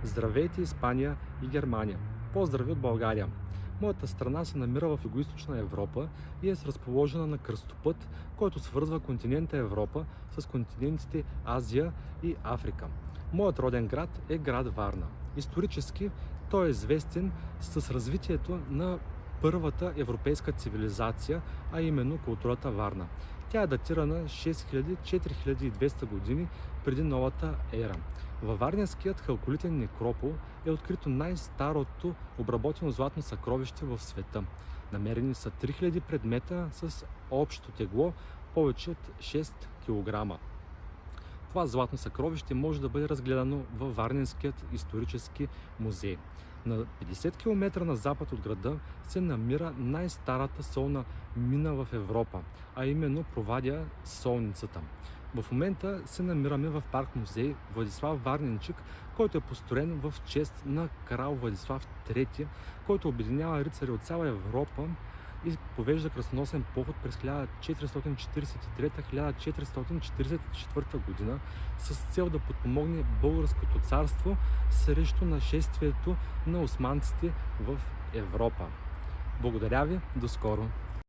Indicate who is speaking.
Speaker 1: Здравейте, Испания и Германия! Поздрави от България! Моята страна се намира в Югоизточна Европа и е разположена на кръстопът, който свързва континента Европа с континентите Азия и Африка. Моят роден град е град Варна. Исторически той е известен с развитието на първата европейска цивилизация, а именно културата Варна. Тя е датирана 6000-4200 години преди новата ера. Във Варненският халколитен некропол е открито най-старото обработено златно съкровище в света. Намерени са 3000 предмета с общо тегло повече от 6 кг. Това златно съкровище може да бъде разгледано във Варненският исторически музей. На 50 км на запад от града се намира най-старата солна мина в Европа, а именно Провадия солницата. В момента се намираме в парк-музей Владислав Варненчик, който е построен в чест на крал Владислав III, който обединява рицари от цяла Европа и повежда кръстоносен поход през 1443-1444 година с цел да подпомогне българското царство срещу нашествието на османците в Европа. Благодаря ви, до скоро!